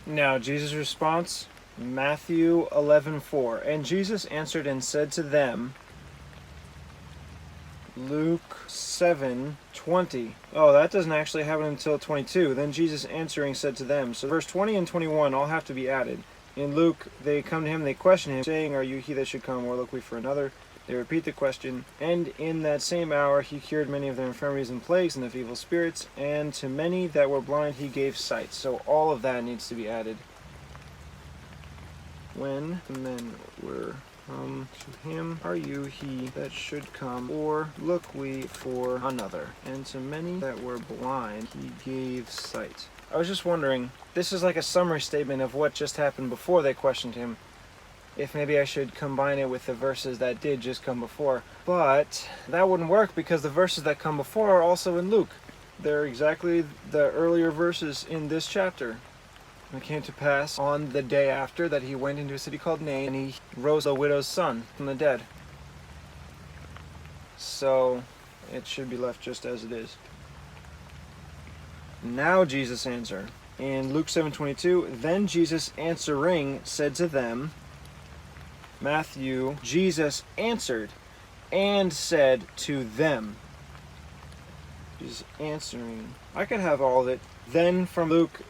Now Jesus' response, Matthew 11:4. And Jesus answered and said to them, Luke 7:20. Oh, that doesn't actually happen until 22. Then Jesus answering said to them. So verse 20 and 21 all have to be added. In Luke, they come to him, they question him, saying, Are you he that should come, or look we for another? They repeat the question. And in that same hour he cured many of their infirmities and plagues and of evil spirits, and to many that were blind he gave sight. So all of that needs to be added. When the men were come to him, Are you he that should come, or look we for another? And to many that were blind he gave sight. I was just wondering, this is like a summary statement of what just happened before they questioned him. If maybe I should combine it with the verses that did just come before. But that wouldn't work because the verses that come before are also in Luke. They're exactly the earlier verses in this chapter. And it came to pass on the day after that he went into a city called Nain, and he rose a widow's son from the dead. So it should be left just as it is. Now Jesus answered. In Luke 7:22, then Jesus answering said to them, Matthew, Jesus answered and said to them. Jesus answering. I could have all of it. Then from Luke,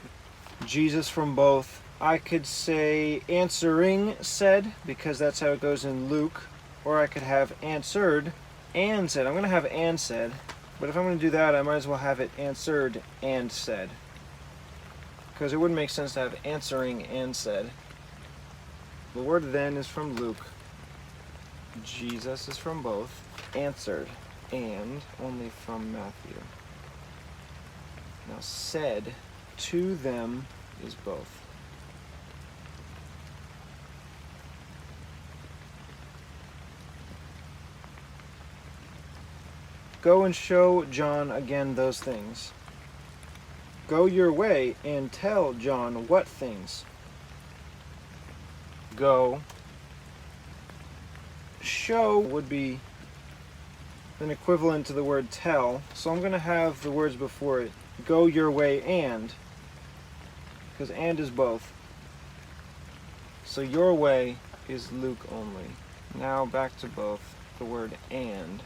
Jesus from both. I could say answering said, because that's how it goes in Luke. Or I could have answered and said. I'm going to have and said. But if I'm going to do that, I might as well have it answered and said. Because it wouldn't make sense to have answering and said. The word then is from Luke. Jesus is from both. Answered and only from Matthew. Now said to them is both. Go and show John again those things. Go your way and tell John what things. Go. Show would be an equivalent to the word tell, so I'm going to have the words before it. Go your way and, because and is both. So your way is Luke only. Now back to both, the word and.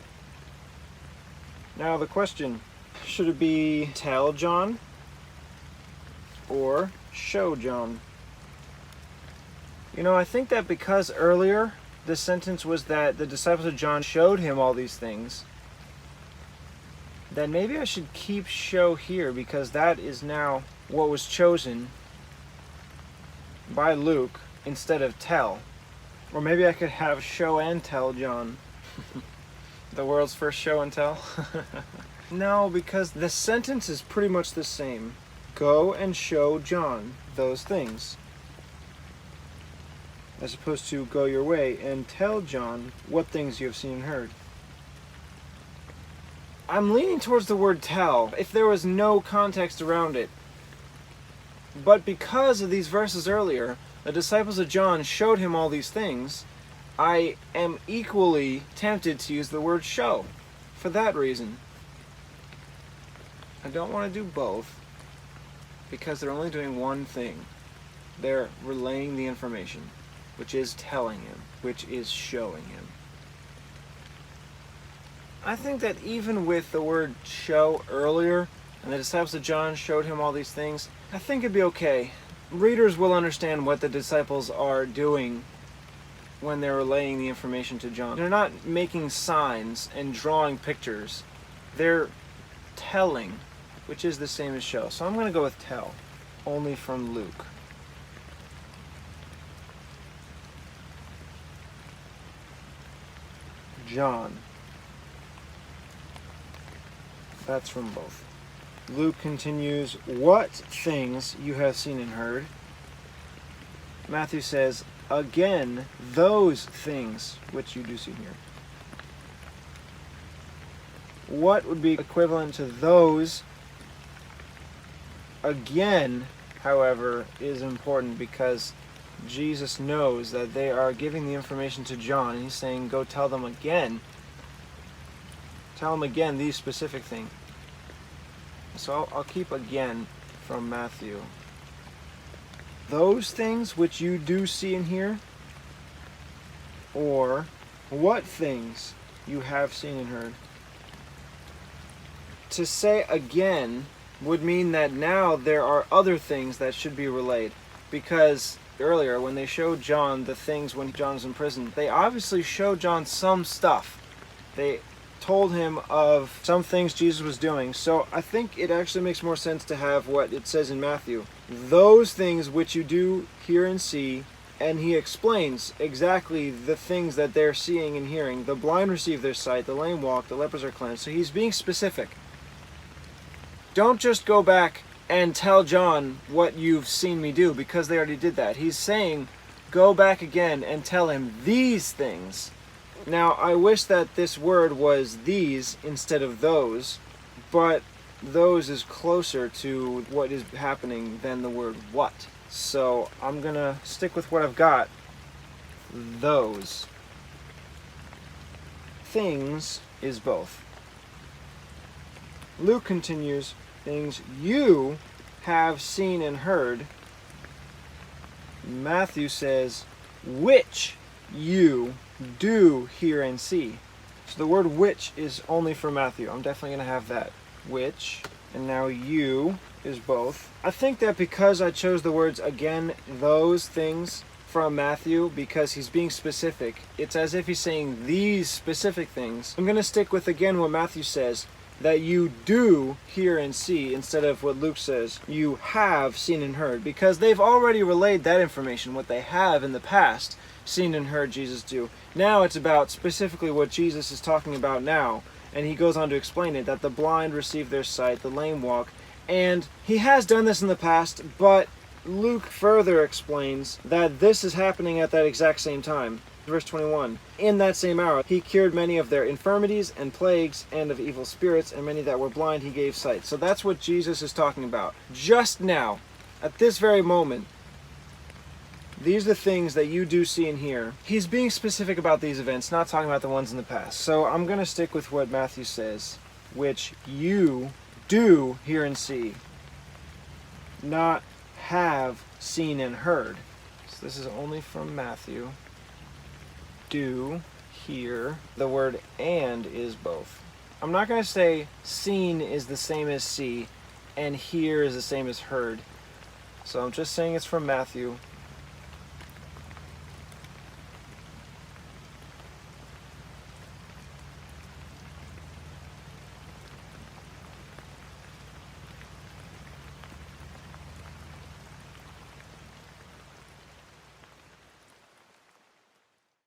Now the question, should it be tell John or show John? You know, I think that because earlier the sentence was that the disciples of John showed him all these things, then maybe I should keep show here, because that is now what was chosen by Luke instead of tell. Or maybe I could have show and tell John. The world's first show and tell? No, because the sentence is pretty much the same. Go and show John those things. As opposed to go your way and tell John what things you have seen and heard. I'm leaning towards the word tell, if there was no context around it. But because of these verses earlier, the disciples of John showed him all these things, I am equally tempted to use the word show for that reason. I don't want to do both because they're only doing one thing. They're relaying the information, which is telling him, which is showing him. I think that even with the word show earlier, and the disciples of John showed him all these things, I think it'd be okay. Readers will understand what the disciples are doing when they're relaying the information to John. They're not making signs and drawing pictures. They're telling, which is the same as show. So I'm going to go with tell, only from Luke. John. That's from both. Luke continues, what things you have seen and heard. Matthew says, again, those things which you do see here. What would be equivalent to those? Again, however, is important because Jesus knows that they are giving the information to John, and he's saying, go tell them again. Tell them again these specific things. So I'll keep again from Matthew. those things which you do see and hear, or what things you have seen and heard. To say again would mean that now there are other things that should be relayed, because earlier when they showed John the things when John's in prison, they obviously showed John some stuff. They told him of some things Jesus was doing. So I think it actually makes more sense to have what it says in Matthew. Those things which you do hear and see, and he explains exactly the things that they're seeing and hearing. The blind receive their sight, the lame walk, the lepers are cleansed. So he's being specific. Don't just go back and tell John what you've seen me do, because they already did that. He's saying, go back again and tell him these things. Now, I wish that this word was these instead of those, but those is closer to what is happening than the word what. So I'm going to stick with what I've got. Those. Things is both. Luke continues, things you have seen and heard. Matthew says, which you do hear and see. So the word which is only for Matthew. I'm definitely going to have that. Which, and now you is both. I think that because I chose the words again, those things from Matthew, because he's being specific, it's as if he's saying these specific things. I'm going to stick with again what Matthew says, that you do hear and see, instead of what Luke says, you have seen and heard, because they've already relayed that information, what they have in the past seen and heard Jesus do. Now it's about specifically what Jesus is talking about now, and he goes on to explain it, that the blind receive their sight, the lame walk, and he has done this in the past, but Luke further explains that this is happening at that exact same time. Verse 21, in that same hour he cured many of their infirmities and plagues and of evil spirits, and many that were blind he gave sight. So that's what Jesus is talking about. Just now, at this very moment, these are the things that you do see and hear. He's being specific about these events, not talking about the ones in the past. So I'm going to stick with what Matthew says, which you do hear and see, not have seen and heard. So this is only from Matthew. Do, hear. The word and is both. I'm not going to say seen is the same as see and hear is the same as heard. So I'm just saying it's from Matthew.